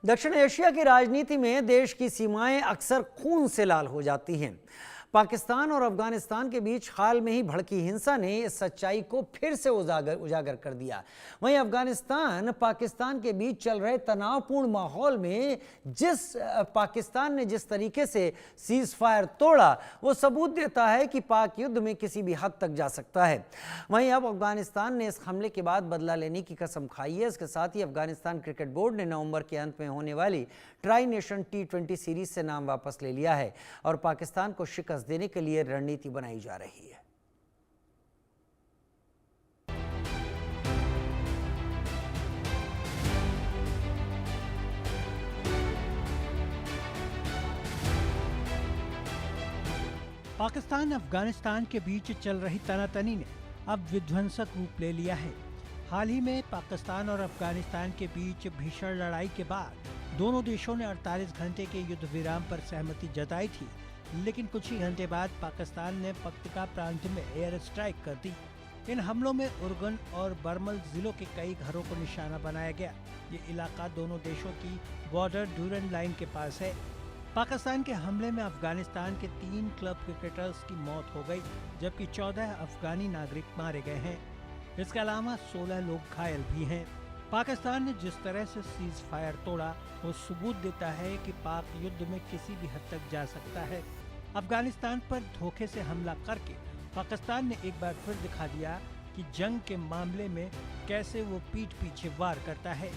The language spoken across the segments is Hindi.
दक्षिण एशिया की राजनीति में देश की सीमाएं अक्सर खून से लाल हो जाती हैं। पाकिस्तान और अफगानिस्तान के बीच हाल में ही भड़की हिंसा ने इस सच्चाई को फिर से उजागर कर दिया। वहीं अफगानिस्तान पाकिस्तान के बीच चल रहे तनावपूर्ण माहौल में पाकिस्तान ने जिस तरीके से सीज फायर तोड़ा, वो सबूत देता है कि पाक युद्ध में किसी भी हद तक जा सकता है। वहीं अब अफगानिस्तान ने इस हमले के बाद बदला लेने की कसम खाई है। इसके साथ ही अफगानिस्तान क्रिकेट बोर्ड ने नवंबर के अंत में होने वाली ट्राई नेशन T20 सीरीज से नाम वापस ले लिया है और पाकिस्तान को शिकस्त देने के लिए रणनीति बनाई जा रही है। पाकिस्तान अफगानिस्तान के बीच चल रही तनातनी ने अब विध्वंसक रूप ले लिया है। हाल ही में पाकिस्तान और अफगानिस्तान के बीच भीषण लड़ाई के बाद दोनों देशों ने 48 घंटे के युद्ध विराम पर सहमति जताई थी, लेकिन कुछ ही घंटे बाद पाकिस्तान ने पक्तिका प्रांत में एयर स्ट्राइक कर दी। इन हमलों में उर्गन और बर्मल जिलों के कई घरों को निशाना बनाया गया। ये इलाका दोनों देशों की बॉर्डर ड्यूरन लाइन के पास है। पाकिस्तान के हमले में अफगानिस्तान के 3 क्लब क्रिकेटर्स की मौत हो गई, जबकि 14 अफगानी नागरिक मारे गए हैं। इसके अलावा 16 लोग घायल भी हैं। पाकिस्तान ने जिस तरह से सीज फायर तोड़ा, वो सबूत देता है कि पाक युद्ध में किसी भी हद तक जा सकता है। अफगानिस्तान पर धोखे से हमला करके पाकिस्तान ने एक बार फिर दिखा दिया कि जंग के मामले में कैसे वो पीठ पीछे वार करता है।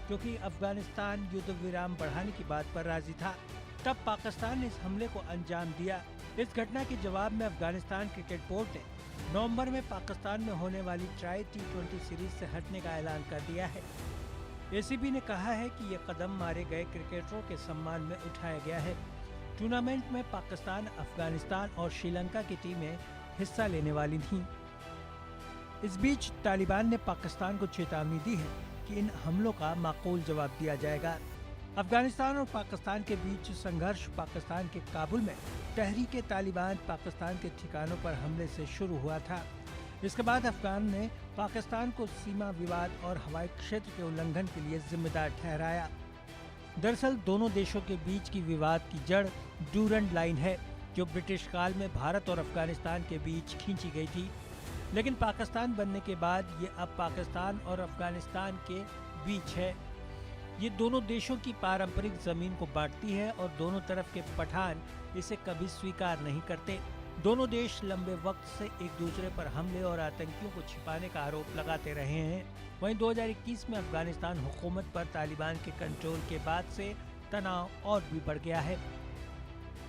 क्योंकि अफगानिस्तान युद्ध विराम बढ़ाने की बात पर राजी था, तब पाकिस्तान ने इस हमले को अंजाम दिया। इस घटना के जवाब में अफगानिस्तान क्रिकेट बोर्ड ने नवंबर में पाकिस्तान में होने वाली ट्राई T20 सीरीज से हटने का ऐलान कर दिया है। ACB ने कहा है कि ये कदम मारे गए क्रिकेटरों के सम्मान में उठाया गया है। टूर्नामेंट में पाकिस्तान, अफगानिस्तान और श्रीलंका की टीमें हिस्सा लेने वाली थीं। इस बीच तालिबान ने पाकिस्तान को चेतावनी दी है कि इन हमलों का माकूल जवाब दिया जाएगा। अफगानिस्तान और पाकिस्तान के बीच संघर्ष पाकिस्तान के काबुल में तहरीके तालिबान पाकिस्तान के ठिकानों पर हमले से शुरू हुआ था। इसके बाद अफगान ने पाकिस्तान को सीमा विवाद और हवाई क्षेत्र के उल्लंघन के लिए जिम्मेदार ठहराया। दरअसल दोनों देशों के बीच की विवाद की जड़ ड्यूरन लाइन है, जो ब्रिटिश काल में भारत और अफगानिस्तान के बीच खींची गई थी। लेकिन पाकिस्तान बनने के बाद ये अब पाकिस्तान और अफगानिस्तान के बीच है। ये दोनों देशों की पारंपरिक जमीन को बांटती है और दोनों तरफ के पठान इसे कभी स्वीकार नहीं करते। दोनों देश लंबे वक्त से एक दूसरे पर हमले और आतंकियों को छिपाने का आरोप लगाते रहे हैं। वहीं 2021 में अफगानिस्तान हुकूमत पर तालिबान के कंट्रोल के बाद से तनाव और भी बढ़ गया है।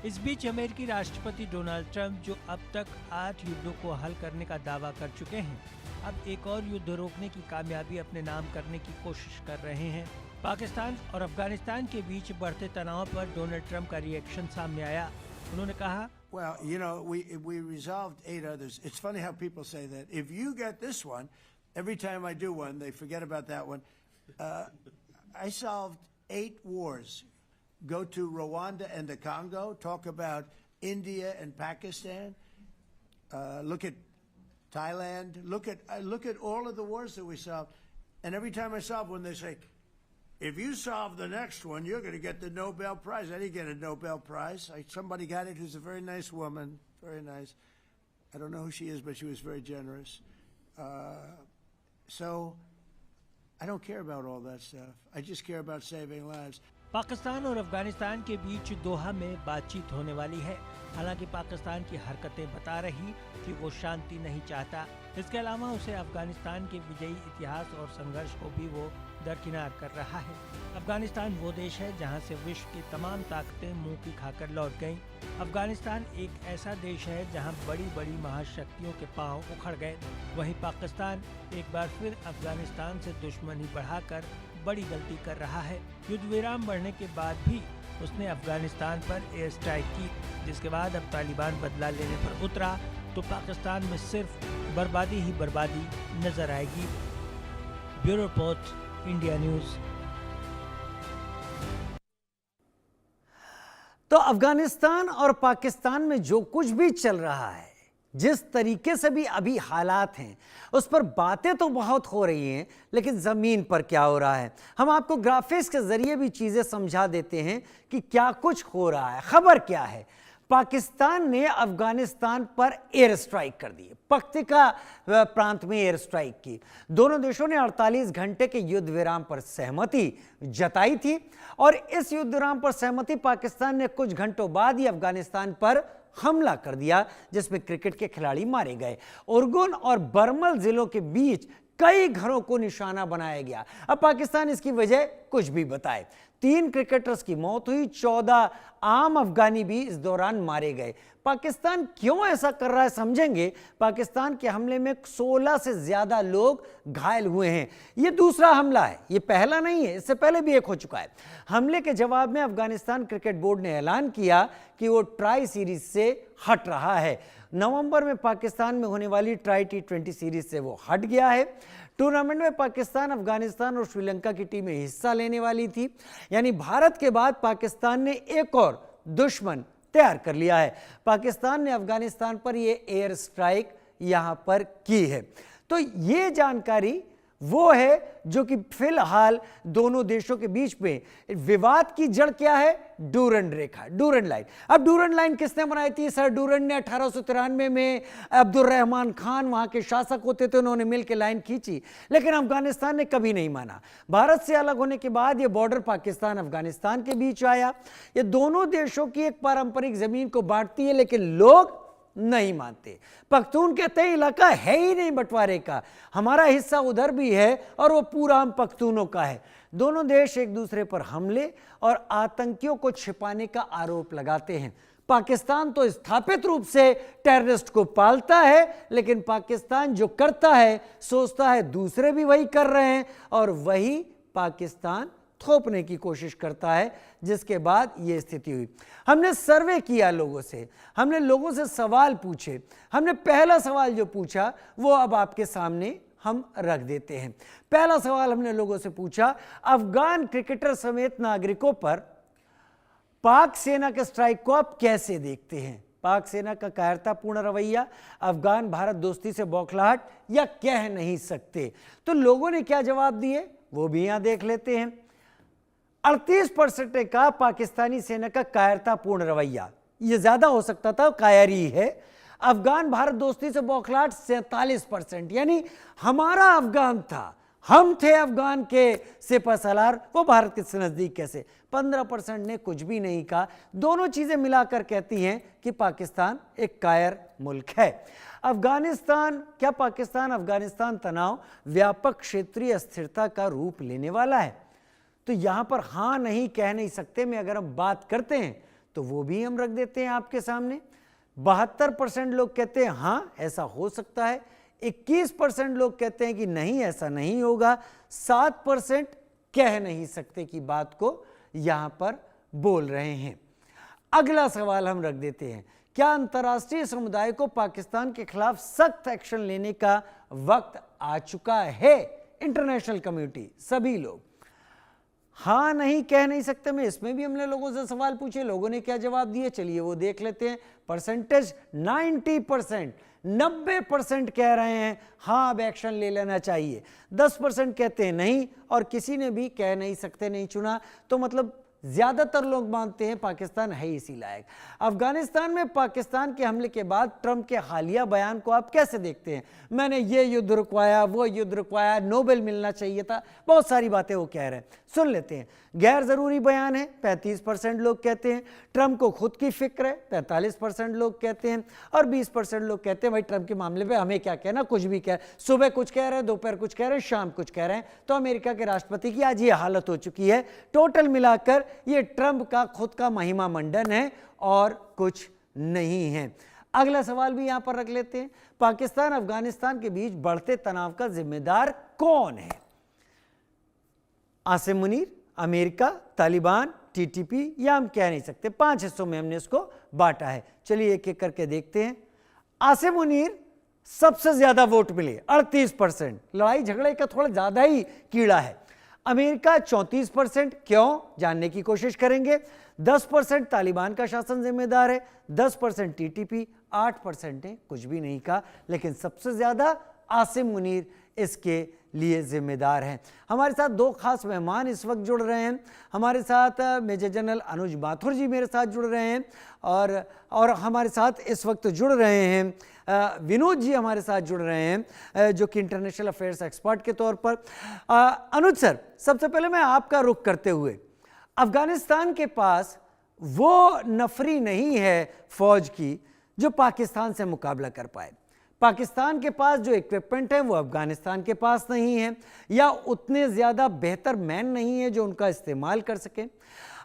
इस बीच अमेरिकी राष्ट्रपति डोनाल्ड ट्रंप, जो अब तक 8 युद्धों को हल करने का दावा कर चुके हैं, अब एक और युद्ध रोकने की कामयाबी अपने नाम करने की कोशिश कर रहे हैं। पाकिस्तान और अफगानिस्तान के बीच बढ़ते तनाव पर डोनाल्ड ट्रंप का रिएक्शन सामने आया। उन्होंने कहा, Well, you know, we resolved 8 others. It's funny how people say that. If you get this one, every time I do one, they forget about that one. I solved 8 wars. Go to Rwanda and the Congo. Talk about India and Pakistan. Look at Thailand. Look at all of the wars that we solved. And every time I solve one, they say, if you solve the next one, you're going to get the Nobel Prize. I didn't get a Nobel Prize. Somebody got it who's a very nice woman. Very nice. I don't know who she is, but she was very generous. So I don't care about all that stuff. I just care about saving lives. Pakistan और अफगानिस्तान के बीच दोहा में बातचीत होने वाली है। हालांकि पाकिस्तान की हरकतें बता रही कि वो शांति नहीं चाहता। इसके अलावा उसे अफगानिस्तान के विजयी इतिहास और संघर्ष को भी वो दरकिनार कर रहा है। अफगानिस्तान वो देश है जहां से विश्व की तमाम ताकतें मुंह की खाकर लौट गईं। अफगानिस्तान एक ऐसा देश है जहां बड़ी बड़ी महाशक्तियों के पांव उखड़ गए। वहीं पाकिस्तान एक बार फिर अफगानिस्तान से दुश्मनी बढ़ाकर बड़ी गलती कर रहा है। युद्ध विराम बढ़ने के बाद भी उसने अफगानिस्तान पर एयर स्ट्राइक की, जिसके बाद अब तालिबान बदला लेने पर उतरा तो पाकिस्तान में सिर्फ बर्बादी ही बर्बादी नजर आएगी। Bureau report, India news. तो अफगानिस्तान और पाकिस्तान में जो कुछ भी चल रहा है, जिस तरीके से भी अभी हालात हैं उस पर बातें तो बहुत हो रही हैं, लेकिन ज़मीन पर क्या हो रहा है हम आपको ग्राफिक्स के ज़रिए भी चीज़ें समझा देते हैं कि क्या कुछ हो रहा है। खबर क्या है, पाकिस्तान ने अफगानिस्तान पर एयर स्ट्राइक कर दी, पख्तिका प्रांत में एयर स्ट्राइक की। दोनों देशों ने 48 घंटे के युद्ध विराम पर सहमति जताई थी और इस युद्ध विराम पर सहमति पाकिस्तान ने कुछ घंटों बाद ही अफगानिस्तान पर हमला कर दिया, जिसमें क्रिकेट के खिलाड़ी मारे गए। उर्गुन और बरमल जिलों के बीच कई घरों को निशाना बनाया गया। अब पाकिस्तान इसकी वजह कुछ भी बताए। 3 क्रिकेटर्स की मौत हुई, 14 आम अफगानी भी इस दौरान मारे गए। पाकिस्तान क्यों ऐसा कर रहा है समझेंगे। पाकिस्तान के हमले में 16 से ज्यादा लोग घायल हुए हैं। यह दूसरा हमला है, यह पहला नहीं है, इससे पहले भी एक हो चुका है। हमले के जवाब में अफगानिस्तान क्रिकेट बोर्ड ने ऐलान किया कि वो ट्राई सीरीज से हट रहा है। नवंबर में पाकिस्तान में होने वाली ट्राई T20 सीरीज से वो हट गया है। टूर्नामेंट में पाकिस्तान, अफगानिस्तान और श्रीलंका की टीमें हिस्सा लेने वाली थी। यानी भारत के बाद पाकिस्तान ने एक और दुश्मन तैयार कर लिया है। पाकिस्तान ने अफगानिस्तान पर यह एयर स्ट्राइक यहां पर की है। तो ये जानकारी वो है जो कि फिलहाल दोनों देशों के बीच में विवाद की जड़ क्या है, डूरंड रेखा, डूरंड लाइन। अब डूरंड लाइन किसने बनाई थी? सर डूरंड ने 1893 में, अब्दुर्रहमान खान वहां के शासक होते थे, उन्होंने मिलकर लाइन खींची, लेकिन अफगानिस्तान ने कभी नहीं माना। भारत से अलग होने के बाद यह बॉर्डर पाकिस्तान अफगानिस्तान के बीच आया। ये दोनों देशों की एक पारंपरिक जमीन को बांटती है, लेकिन लोग नहीं मानते। पख्तून कहते हैं इलाका है ही नहीं बंटवारे का, हमारा हिस्सा उधर भी है और वो पूरा हम पख्तूनों का है। दोनों देश एक दूसरे पर हमले और आतंकियों को छिपाने का आरोप लगाते हैं। पाकिस्तान तो स्थापित रूप से टेररिस्ट को पालता है, लेकिन पाकिस्तान जो करता है सोचता है दूसरे भी वही कर रहे हैं और वही पाकिस्तान थोपने की कोशिश करता है, जिसके बाद ये स्थिति हुई। हमने सर्वे किया लोगों से, हमने लोगों से सवाल पूछे। हमने पहला सवाल जो पूछा वो अब आपके सामने हम रख देते हैं। पहला सवाल हमने लोगों से पूछा, अफगान क्रिकेटर समेत नागरिकों पर पाक सेना के स्ट्राइक को आप कैसे देखते हैं? पाक सेना का कायरतापूर्ण रवैया, अफगान भारत दोस्ती से बौखलाहट या कह नहीं सकते? तो लोगों ने क्या जवाब दिए वो भी यहां देख लेते हैं। 38% ने कहा पाकिस्तानी सेना का कायरतापूर्ण रवैया, यह ज्यादा हो सकता था, कायरी है। अफगान भारत दोस्ती से बौखलाहट 47%, यानी हमारा अफगान था, हम थे अफगान के सिपहसालार, वो भारत के नजदीक कैसे। 15% ने कुछ भी नहीं कहा। दोनों चीजें मिलाकर कहती हैं कि पाकिस्तान एक कायर मुल्क है। अफगानिस्तान, क्या पाकिस्तान अफगानिस्तान तनाव व्यापक क्षेत्रीय अस्थिरता का रूप लेने वाला है? तो यहां पर हां नहीं कह नहीं सकते में अगर हम बात करते हैं तो वो भी हम रख देते हैं आपके सामने। 72% लोग कहते हैं हां ऐसा हो सकता है, 21% लोग कहते हैं कि नहीं ऐसा नहीं होगा, 7% कह नहीं सकते की बात को यहां पर बोल रहे हैं। अगला सवाल हम रख देते हैं, क्या अंतर्राष्ट्रीय समुदाय को पाकिस्तान के खिलाफ सख्त एक्शन लेने का वक्त आ चुका है? इंटरनेशनल कम्युनिटी, सभी लोग हाँ नहीं कह नहीं सकते में, इसमें भी हमने लोगों से सवाल पूछे, लोगों ने क्या जवाब दिए चलिए वो देख लेते हैं। परसेंटेज 90%, 90% कह रहे हैं हाँ अब एक्शन ले लेना चाहिए, 10% कहते हैं नहीं और किसी ने भी कह नहीं सकते नहीं चुना। तो मतलब ज्यादातर लोग मानते हैं पाकिस्तान है इसी लायक। अफगानिस्तान में पाकिस्तान के हमले के बाद ट्रंप के हालिया बयान को आप कैसे देखते हैं? मैंने ये युद्ध रुकवाया, वो युद्ध रुकवाया, नोबेल मिलना चाहिए था, बहुत सारी बातें वो कह रहे हैं, सुन लेते हैं। गैर जरूरी बयान है, 35% लोग कहते हैं। ट्रंप को खुद की फिक्र है, 45% लोग कहते हैं और 20% लोग कहते हैं भाई ट्रंप के मामले पे हमें क्या कहना, कुछ भी कह, सुबह कुछ कह रहे हैं, दोपहर कुछ कह रहे हैं, शाम कुछ कह रहे हैं। तो अमेरिका के राष्ट्रपति की आज ये हालत हो चुकी है। टोटल मिलाकर ये ट्रंप का खुद का महिमा मंडन है और कुछ नहीं है। अगला सवाल भी यहां पर रख लेते हैं, पाकिस्तान अफगानिस्तान के बीच बढ़ते तनाव का जिम्मेदार कौन है? आसिम मुनीर, अमेरिका, तालिबान, TTP, या हम कह नहीं सकते। 5 हिस्सों में हमने इसको बांटा है। चलिए एक एक करके देखते हैं। आसिम मुनीर सबसे ज्यादा वोट मिले, 38%, लड़ाई झगड़े का थोड़ा ज्यादा ही कीड़ा है। अमेरिका 34%, क्यों जानने की कोशिश करेंगे। 10% तालिबान का शासन जिम्मेदार है, 10% टीटीपी, 8% ने कुछ भी नहीं कहा, लेकिन सबसे ज्यादा आसिम मुनीर इसके लिए जिम्मेदार हैं। हमारे साथ दो खास मेहमान इस वक्त जुड़ रहे हैं। हमारे साथ मेजर जनरल अनुज माथुर जी मेरे साथ जुड़ रहे हैं और हमारे साथ इस वक्त जुड़ रहे हैं विनोद जी हमारे साथ जुड़ रहे हैं जो कि इंटरनेशनल अफेयर्स एक्सपर्ट के तौर पर। अनुज सर, सबसे पहले मैं आपका रुख करते हुए, अफगानिस्तान के पास वो नफरी नहीं है फौज की जो पाकिस्तान से मुकाबला कर पाए। पाकिस्तान के पास जो इक्विपमेंट है वो अफगानिस्तान के पास नहीं है, या उतने ज़्यादा बेहतर मैन नहीं है जो उनका इस्तेमाल कर सके।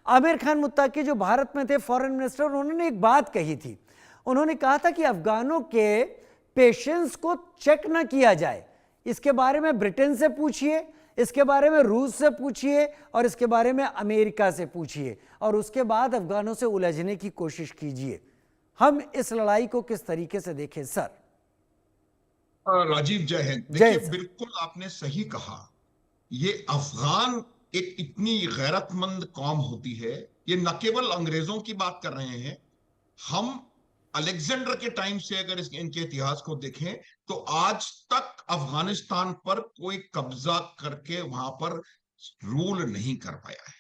आमिर खान मुत्ताकी जो भारत में थे फॉरेन मिनिस्टर, उन्होंने एक बात कही थी। उन्होंने कहा था कि अफगानों के पेशेंस को चेक ना किया जाए। इसके बारे में ब्रिटेन से पूछिए, इसके बारे में रूस से पूछिए और इसके बारे में अमेरिका से पूछिए, और उसके बाद अफगानों से उलझने की कोशिश कीजिए। हम इस लड़ाई को किस तरीके से देखें सर? राजीव, जय हिंद। देखिए, बिल्कुल आपने सही कहा। ये अफगान एक इतनी गैरतमंद कौम होती है। ये न केवल अंग्रेजों की बात कर रहे हैं, हम अलेक्जेंडर के टाइम से अगर इनके इतिहास को देखें तो आज तक अफगानिस्तान पर कोई कब्जा करके वहां पर रूल नहीं कर पाया है।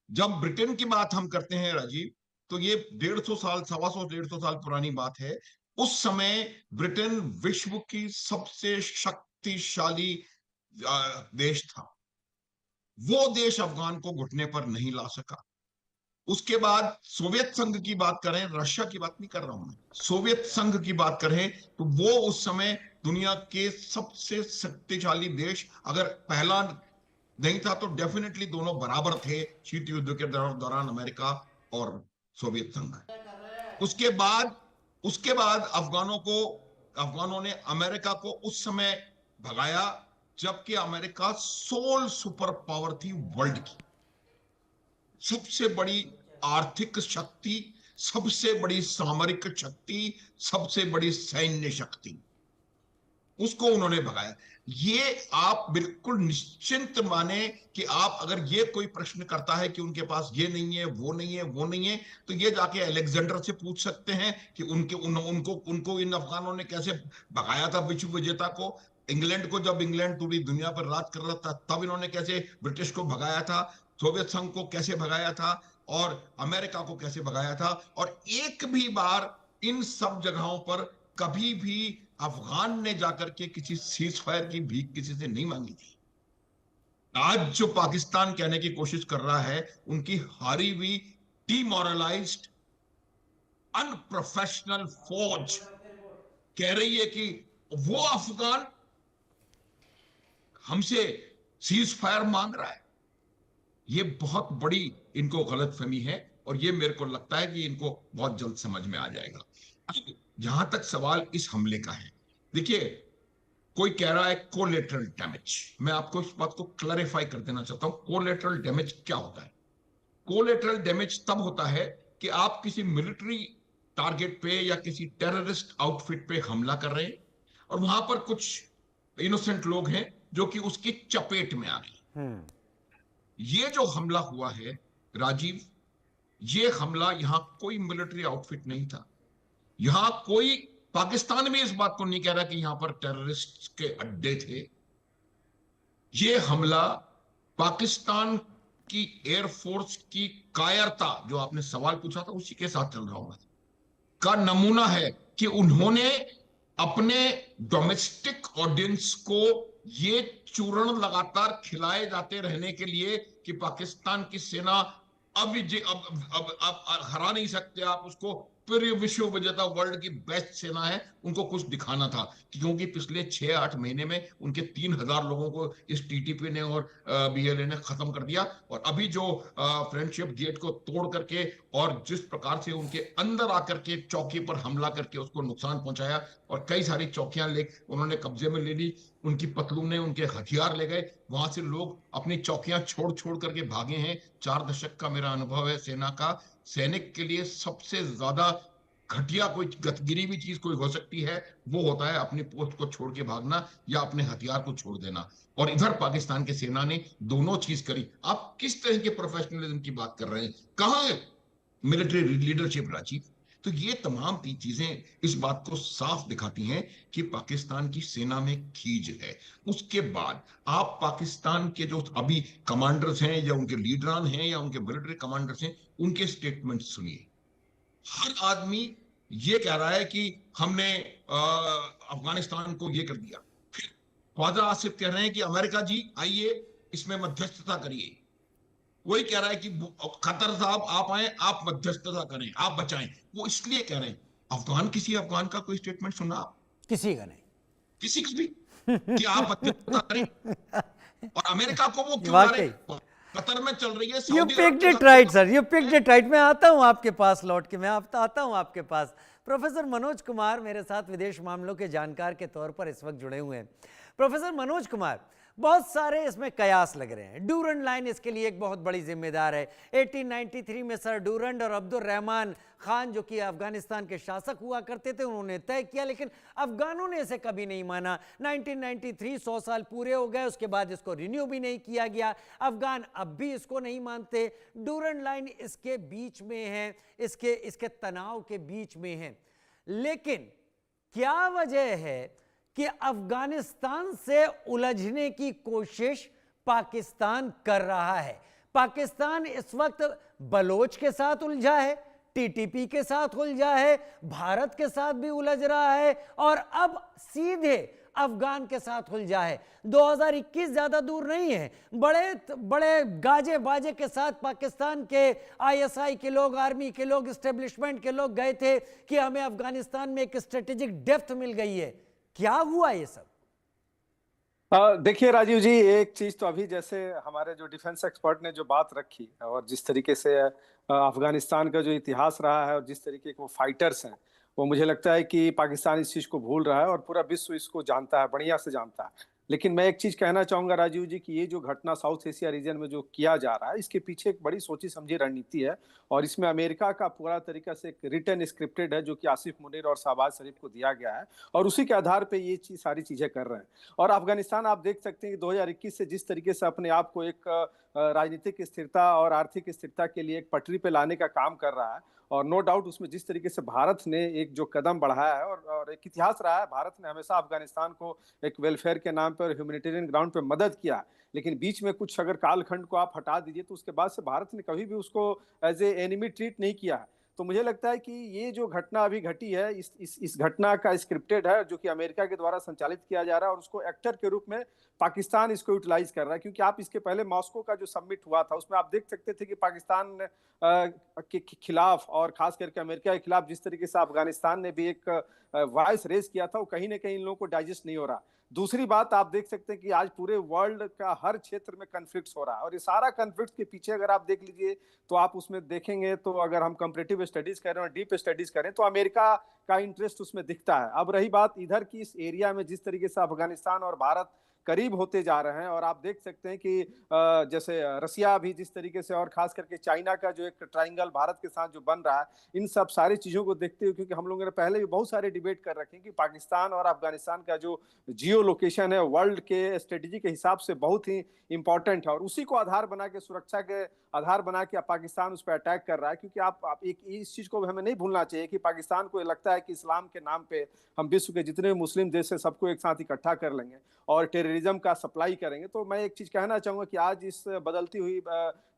जब ब्रिटेन की बात हम करते हैं राजीव, तो ये 150 साल, 125 साल पुरानी बात है। उस समय ब्रिटेन विश्व की सबसे शक्तिशाली देश था। वो देश अफगान को घुटने पर नहीं ला सका। उसके बाद सोवियत संघ की बात करें, रशिया की बात नहीं कर रहा हूं मैं, सोवियत संघ की बात करें तो वो उस समय दुनिया के सबसे शक्तिशाली देश, अगर पहला नहीं था तो डेफिनेटली दोनों बराबर थे शीत युद्ध के दौरान, अमेरिका और सोवियत संघ। उसके बाद अफगानों ने अमेरिका को उस समय भगाया जबकि अमेरिका सोल सुपर पावर थी वर्ल्ड की, सबसे बड़ी आर्थिक शक्ति, सबसे बड़ी सामरिक शक्ति, सबसे बड़ी सैन्य शक्ति, उसको उन्होंने भगाया। ये आप बिल्कुल निश्चिंत माने कि आप अगर ये कोई प्रश्न करता है कि उनके पास ये नहीं है, वो नहीं है, वो नहीं है, तो ये जाके अलेक्जेंडर से पूछ सकते हैं कि उनको इन अफगानों ने कैसे भगाया था विश्व विजेता को। इंग्लैंड को, जब इंग्लैंड पूरी दुनिया पर राज कर रहा था, तब इन्होंने कैसे ब्रिटिश को भगाया था, सोवियत संघ को कैसे भगाया था और अमेरिका को कैसे भगाया था। और एक भी बार इन सब जगहों पर कभी भी अफगान ने जाकर के किसी सीज फायर की भीख किसी से नहीं मांगी थी। आज जो पाकिस्तान कहने की कोशिश कर रहा है, उनकी हारी हुई, डिमोरलाइज्ड, अनप्रोफेशनल फौज कह रही है कि वो अफगान हमसे सीज फायर मांग रहा है। ये बहुत बड़ी इनको गलतफहमी है और ये मेरे को लगता है कि इनको बहुत जल्द समझ में आ जाएगा। जहां तक सवाल इस हमले का है, देखिए, कोई कह रहा है कोलेटरल डैमेज। मैं आपको इस बात को क्लैरिफाई कर देना चाहता हूं, कोलेटरल डैमेज क्या होता है। कोलेटरल डैमेज तब होता है कि आप किसी मिलिट्री टारगेट पे या किसी टेररिस्ट आउटफिट पे हमला कर रहे हैं और वहां पर कुछ इनोसेंट लोग हैं जो कि उसकी चपेट में आ गए। ये जो हमला हुआ है राजीव, ये हमला यहां कोई मिलिट्री आउटफिट नहीं था। यहां कोई, पाकिस्तान में इस बात को नहीं कह रहा कि यहां पर टेररिस्ट के अड्डे थे। ये हमला पाकिस्तान की एयरफोर्स की कायरता, जो आपने सवाल पूछा था उसी के साथ चल रहा हूं, का नमूना है कि उन्होंने अपने डोमेस्टिक ऑडियंस को ये चूर्ण लगातार खिलाए जाते रहने के लिए कि पाकिस्तान की सेना अब हरा नहीं सकते आप उसको, पूरे विश्व विजेता वर्ल्ड की बेस्ट सेना है, उनको कुछ दिखाना था। क्योंकि पिछले 6-8 महीने में उनके 3000 लोगों को इस टीटीपी ने और बीएलए ने खत्म कर दिया। और अभी जो फ्रेंडशिप गेट को तोड़ करके और जिस प्रकार से उनके अंदर आकर के चौकी पर हमला करके उसको नुकसान पहुंचाया और कई सारी चौकियां उन्होंने कब्जे में ले ली, उनकी पतलूनें, उनके हथियार ले गए, वहां से लोग अपनी चौकियां छोड़ छोड़ करके भागे हैं। 4 दशक का मेरा अनुभव है सेना का। सैनिक के लिए सबसे ज्यादा घटिया कोई गतिगिरी भी चीज कोई हो सकती है, वो होता है अपनी पोस्ट को छोड़ के भागना या अपने हथियार को छोड़ देना। और इधर पाकिस्तान की सेना ने दोनों चीज करी। आप किस तरह के प्रोफेशनलिज्म की बात कर रहे हैं? कहाँ मिलिट्री लीडरशिप रांची? तो ये तमाम चीजें इस बात को साफ दिखाती हैं कि पाकिस्तान की सेना में खींच है। उसके बाद आप पाकिस्तान के जो अभी कमांडर्स हैं या उनके लीडरान हैं या उनके मिलिट्री कमांडर्स हैं, उनके स्टेटमेंट सुनिए। हर आदमी ये कह रहा है कि हमने अफगानिस्तान को ये कर दिया। फिर ख्वाजा आसिफ कह रहे हैं कि अमेरिका जी आइए इसमें मध्यस्थता करिए। वही कह रहा है कि खतर साहब आप आए, आप मध्यस्थता करें, आप बचाएं। वो इसलिए कह रहे हैं। अफगान किसी अफगान का कोई स्टेटमेंट सुना आप? किसी का नहीं। किसी का भी कि आप मध्यस्थता करें? और अमेरिका को वो क्यों मारे? वाकई कतर में चल रही है, यू सऊदी अरब पिक्ड के इट साथ right sir, you picked it right. मैं आता हूं आपके पास लौट के, मैं आता हूं आपके पास। प्रोफेसर मनोज कुमार मेरे साथ विदेश मामलों के जानकार के तौर पर इस वक्त जुड़े हुए हैं। प्रोफेसर मनोज कुमार, बहुत सारे इसमें कयास लग रहे हैं। डूरंड लाइन इसके लिए एक बहुत बड़ी जिम्मेदार है। 1893 में सर डूरंड और अब्दुल रहमान खान जो कि अफगानिस्तान के शासक हुआ करते थे, उन्होंने तय किया, लेकिन अफगानों ने इसे कभी नहीं माना। 1993 100 साल पूरे हो गए, उसके बाद इसको रिन्यू भी नहीं किया गया। अफगान अब भी इसको नहीं मानते। डूरंड लाइन इसके बीच में है, इसके तनाव के बीच में है। लेकिन क्या वजह है कि अफगानिस्तान से उलझने की कोशिश पाकिस्तान कर रहा है? पाकिस्तान इस वक्त बलोच के साथ उलझा है, टीटीपी के साथ उलझा है, भारत के साथ भी उलझ रहा है और अब सीधे अफगान के साथ उलझा है। 2021 ज्यादा दूर नहीं है। बड़े बड़े गाजे बाजे के साथ पाकिस्तान के आईएसआई के लोग, आर्मी के लोग, एस्टेब्लिशमेंट के लोग गए थे कि हमें अफगानिस्तान में एक स्ट्रेटेजिक डेप्थ मिल गई है। क्या हुआ ये सब? देखिए राजीव जी, एक चीज तो अभी जैसे हमारे जो डिफेंस एक्सपर्ट ने जो बात रखी और जिस तरीके से अफगानिस्तान का जो इतिहास रहा है और जिस तरीके के वो फाइटर्स हैं, वो मुझे लगता है कि पाकिस्तान इस चीज को भूल रहा है और पूरा विश्व इसको जानता है, बढ़िया से जानता है। लेकिन मैं एक चीज कहना चाहूंगा राजीव जी कि ये जो घटना साउथ एशिया रीजन में जो किया जा रहा है, इसके पीछे एक बड़ी सोची समझी रणनीति है और इसमें अमेरिका का पूरा तरीका से एक रिटन स्क्रिप्टेड है जो कि आसिफ मुनीर और शहबाज शरीफ को दिया गया है और उसी के आधार पे ये चीज सारी चीजें कर रहे हैं। और अफगानिस्तान आप देख सकते हैं कि 2021 से जिस तरीके से अपने आप को एक राजनीतिक स्थिरता और आर्थिक स्थिरता के लिए एक पटरी पे लाने का काम कर रहा है और नो डाउट उसमें जिस तरीके से भारत ने एक जो कदम बढ़ाया है और एक इतिहास रहा है, भारत ने हमेशा अफगानिस्तान को एक वेलफेयर के नाम पर ह्यूमैनिटेरियन ग्राउंड पे मदद किया। लेकिन बीच में कुछ अगर कालखंड को आप हटा दीजिए तो उसके बाद से भारत ने कभी भी उसको एज ए एनिमी ट्रीट नहीं किया है। तो मुझे लगता है कि ये जो घटना अभी घटी है, इस घटना का स्क्रिप्टेड है जो कि अमेरिका के द्वारा संचालित किया जा रहा है और उसको एक्टर के रूप में पाकिस्तान इसको यूटिलाइज कर रहा है। क्योंकि आप इसके पहले मॉस्को का जो समिट हुआ था उसमें आप देख सकते थे कि पाकिस्तान के खिलाफ और खास करके अमेरिका के खिलाफ जिस तरीके से अफगानिस्तान ने भी एक वॉइस रेज किया था, वो कहीं ना कहीं इन लोगों को डाइजेस्ट नहीं हो रहा। दूसरी बात आप देख सकते हैं कि आज पूरे वर्ल्ड का हर क्षेत्र में कन्फ्लिक्ट्स हो रहा है और ये सारा कन्फ्लिक्ट के पीछे अगर आप देख लीजिए तो आप उसमें देखेंगे तो अगर हम कंपैरेटिव स्टडीज करें और डीप स्टडीज करें तो अमेरिका का इंटरेस्ट उसमें दिखता है। अब रही बात इधर की इस एरिया में जिस तरीके से अफगानिस्तान और भारत करीब होते जा रहे हैं और आप देख सकते हैं कि जैसे रसिया भी जिस तरीके से और खास करके चाइना का जो एक ट्राइंगल भारत के साथ जो बन रहा है, इन सब सारी चीजों को देखते हुए, क्योंकि हम लोगों ने पहले भी बहुत सारे डिबेट कर रखे हैं कि पाकिस्तान और अफगानिस्तान का जो जियो लोकेशन है वर्ल्ड के स्ट्रेटेजी के हिसाब से बहुत ही इंपॉर्टेंट है और उसी को आधार बना के, सुरक्षा के आधार बना के पाकिस्तान उस पर अटैक कर रहा है। क्योंकि आप एक इस चीज को हमें नहीं भूलना चाहिए कि पाकिस्तान को लगता है कि इस्लाम के नाम पे हम विश्व के जितने मुस्लिम देश है सबको एक साथ इकट्ठा कर लेंगे और टेररिज्म का सप्लाई करेंगे। तो मैं एक चीज कहना चाहूंगा कि आज इस बदलती हुई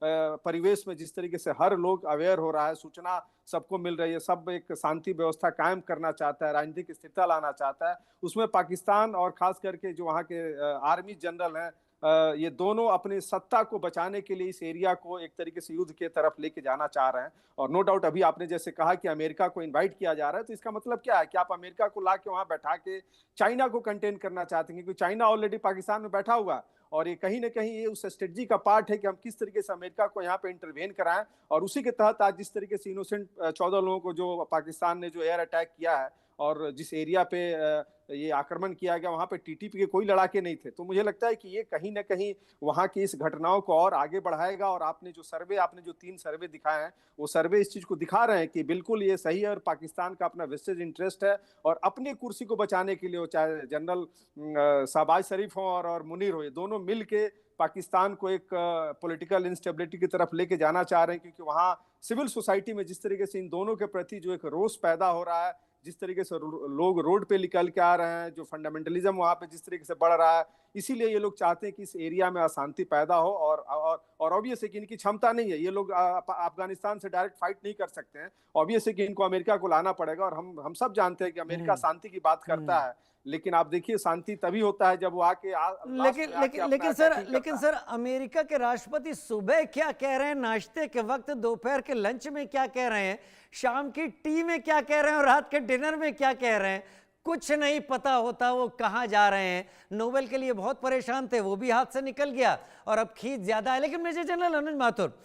परिवेश में जिस तरीके से हर लोग अवेयर हो रहा है, सूचना सबको मिल रही है, सब एक शांति व्यवस्था कायम करना चाहता है, राजनीतिक स्थिरता लाना चाहता है, उसमें पाकिस्तान और खास करके जो वहाँ के आर्मी जनरल हैं, ये दोनों अपनी सत्ता को बचाने के लिए इस एरिया को एक तरीके से युद्ध के तरफ लेके जाना चाह रहे हैं। और नो डाउट अभी आपने जैसे कहा कि अमेरिका को इनवाइट किया जा रहा है, तो इसका मतलब क्या है कि आप अमेरिका को ला के वहां बैठा के चाइना को कंटेन करना चाहते हैं, क्योंकि चाइना ऑलरेडी पाकिस्तान में बैठा हुआ और ये कहीं ना कहीं ये उस स्ट्रेटजी का पार्ट है कि हम किस तरीके से अमेरिका को यहाँ पे इंटरवेन कराएं। और उसी के तहत आज जिस तरीके से इनोसेंट 14 लोगों को जो पाकिस्तान ने जो एयर अटैक किया है और जिस एरिया पे ये आक्रमण किया गया वहां पे टीटीपी के कोई लड़ाके नहीं थे। तो मुझे लगता है कि ये कहीं ना कहीं वहां की इस घटनाओं को और आगे बढ़ाएगा। और आपने जो 3 सर्वे दिखाए हैं, वो सर्वे इस चीज को दिखा रहे हैं कि बिल्कुल ये सही है और पाकिस्तान का अपना वेस्टेड इंटरेस्ट है और अपनी कुर्सी को बचाने के लिए, वो चाहे जनरल शहबाज शरीफ हो और मुनीर हो, ये दोनों मिल के पाकिस्तान को एक पॉलिटिकल इंस्टेबिलिटी की तरफ लेके जाना चाह रहे हैं। क्योंकि वहां सिविल सोसाइटी में जिस तरीके से इन दोनों के प्रति जो एक रोष पैदा हो रहा है, जिस तरीके से लोग रोड पे निकल के आ रहे हैं, जो फंडामेंटलिज्म वहां पे जिस तरीके से बढ़ रहा है, इसीलिए ये लोग चाहते हैं कि इस एरिया में अशांति पैदा हो। और ऑब्वियस है कि इनकी क्षमता नहीं है, ये लोग अफगानिस्तान से डायरेक्ट फाइट नहीं कर सकते हैं। ऑब्वियस है कि इनको अमेरिका को लाना पड़ेगा। और हम सब जानते हैं कि अमेरिका शांति की बात करता है, लेकिन आप देखिए शांति तभी होता है जब वो आके लेकिन सर अमेरिका के राष्ट्रपति सुबह क्या कह रहे हैं, नाश्ते के वक्त, दोपहर के लंच में क्या कह रहे हैं, शाम की टी में क्या कह रहे हैं और रात के डिनर में क्या कह रहे हैं, कुछ नहीं पता होता वो कहां जा रहे हैं। नोबेल के लिए बहुत परेशान थे, वो भी हाथ से निकल गया और अब खींच ज्यादा है। लेकिन मेजर जनरल अनुज माथुर,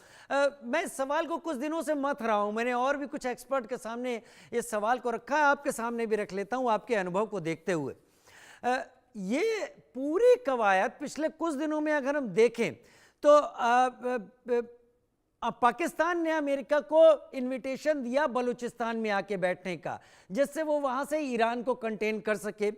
मैं इस सवाल को कुछ दिनों से मथ रहा हूं, मैंने और भी कुछ एक्सपर्ट के सामने इस सवाल को रखा है, आपके सामने भी रख लेता हूं आपके अनुभव को देखते हुए। ये पूरी कवायद पिछले कुछ दिनों में अगर हम देखें तो पाकिस्तान ने अमेरिका को इनविटेशन दिया बलूचिस्तान में आके बैठने का, जिससे वो वहां से ईरान को कंटेन कर सके।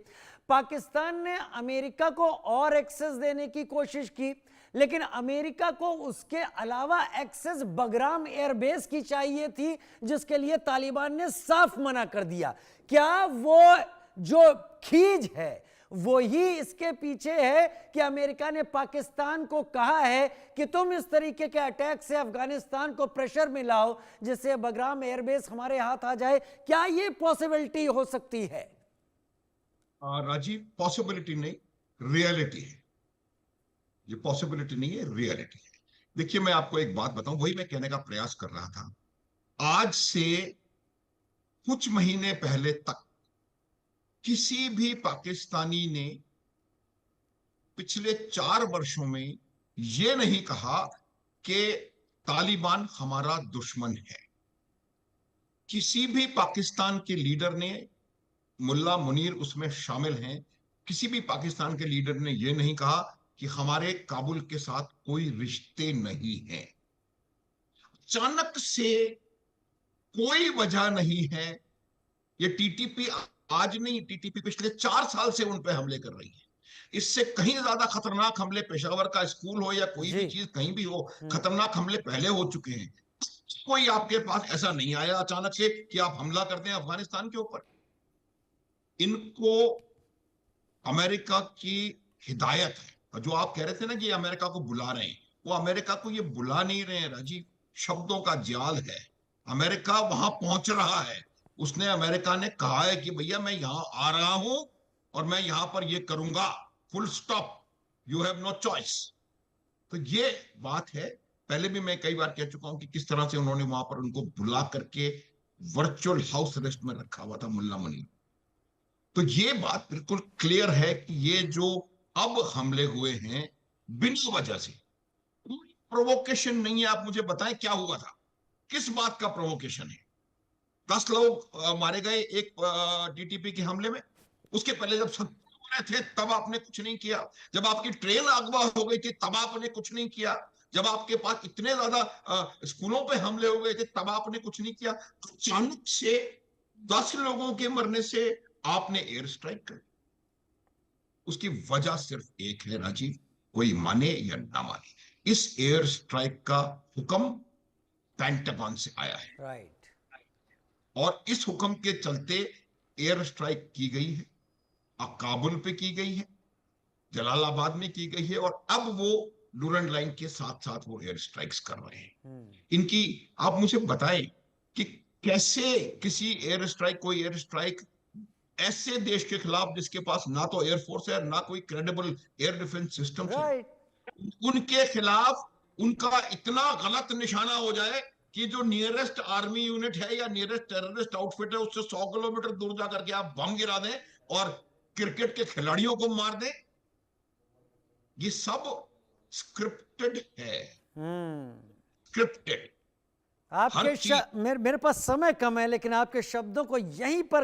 पाकिस्तान ने अमेरिका को और एक्सेस देने की कोशिश की, लेकिन अमेरिका को उसके अलावा एक्सेस बगराम एयरबेस की चाहिए थी, जिसके लिए तालिबान ने साफ मना कर दिया। क्या वो जो खींच है वो ही इसके पीछे है कि अमेरिका ने पाकिस्तान को कहा है कि तुम इस तरीके के अटैक से अफगानिस्तान को प्रेशर में लाओ जिससे बगराम एयरबेस हमारे हाथ आ जाए? क्या ये पॉसिबिलिटी हो सकती है? राजीव, पॉसिबिलिटी नहीं, रियलिटी है। ये पॉसिबिलिटी नहीं है, रियलिटी है। देखिए, मैं आपको एक बात बताऊं, वही मैं कहने का प्रयास कर रहा था। आज से कुछ महीने पहले तक किसी भी पाकिस्तानी ने पिछले 4 वर्षों में यह नहीं कहा कि तालिबान हमारा दुश्मन है। किसी भी पाकिस्तान के लीडर ने, मुल्ला मुनीर उसमें शामिल हैं, किसी भी पाकिस्तान के लीडर ने यह नहीं कहा कि हमारे काबुल के साथ कोई रिश्ते नहीं है। अचानक से कोई वजह नहीं है। ये टीटीपी आज नहीं, टीटीपी पिछले 4 साल से उन पे हमले कर रही है। इससे कहीं ज्यादा खतरनाक हमले पेशावर का स्कूल हो या कोई भी चीज कहीं भी हो, खतरनाक हमले पहले हो चुके हैं। कोई आपके पास ऐसा नहीं आया अचानक से कि आप हमला करते हैं अफगानिस्तान के ऊपर। इनको अमेरिका की हिदायत है। और जो आप कह रहे थे ना कि अमेरिका को बुला रहे हैं, वो अमेरिका को ये बुला नहीं रहे हैं राजीव, शब्दों का जाल है। अमेरिका वहां पहुंच रहा है। उसने, अमेरिका ने कहा है कि भैया मैं यहां आ रहा हूं और मैं यहां पर ये करूंगा, full stop, you have no choice. तो ये बात है। पहले भी मैं कई बार कह चुका हूं कि किस तरह से उन्होंने वहां पर उनको बुला करके वर्चुअल हाउस अरेस्ट में रखा हुआ था मुल्ला मुनीर। तो ये बात बिल्कुल क्लियर है कि ये जो अब हमले हुए हैं बिना वजह से, कोई प्रोवोकेशन नहीं है। आप मुझे बताएं क्या हुआ था, किस बात का प्रोवोकेशन है? 10 लोग मारे गए एक टीटीपी के हमले में। उसके पहले जब 70 हो रहे थे तब आपने कुछ नहीं किया। जब आपकी ट्रेन अगवा हो गई थी तब आपने कुछ नहीं किया। जब आपके पास इतने ज्यादा स्कूलों पे हमले हो गए थे तब आपने कुछ नहीं किया। अचानक से 10 लोगों के मरने से आपने एयर स्ट्राइक कर। उसकी वजह सिर्फ एक है राजीव, कोई माने या ना माने, इस एयर स्ट्राइक का हुक्म पेंटागन से आया है। राइट। और इस हुक्म के चलते एयर स्ट्राइक की गई है। काबुल पे की गई है, जलालाबाद में की गई है, और अब वो डूरंड लाइन के साथ साथ वो एयर स्ट्राइक्स कर रहे हैं। इनकी आप मुझे बताएं कि कैसे कोई एयर स्ट्राइक ऐसे देश के खिलाफ जिसके पास ना तो एयरफोर्स है ना कोई क्रेडिबल एयर डिफेंस सिस्टम है, उनके खिलाफ उनका इतना गलत निशाना हो जाए कि जो नियरेस्ट आर्मी यूनिट है या नियरेस्ट टेररिस्ट आउटफिट है उससे 100 किलोमीटर दूर जाकर के आप बम गिरा दें और क्रिकेट के खिलाड़ियों को मार दें। ये सब स्क्रिप्टेड है, स्क्रिप्टेड। मेरे पास समय कम है, लेकिन आपके शब्दों को यहीं पर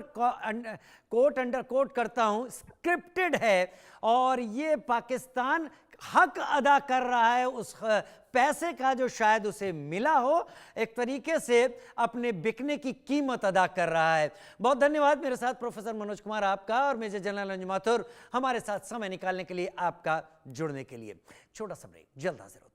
कोट अंडर कोट करता हूं, स्क्रिप्टेड है और ये पाकिस्तान हक अदा कर रहा है उस पैसे का जो शायद उसे मिला हो, एक तरीके से अपने बिकने की कीमत अदा कर रहा है। बहुत धन्यवाद मेरे साथ प्रोफेसर मनोज कुमार आपका और मेजर जनरल अंजुम माथुर हमारे साथ समय निकालने के लिए, आपका जुड़ने के लिए। छोटा सा ब्रेक, जल्द हाजिर होते हैं।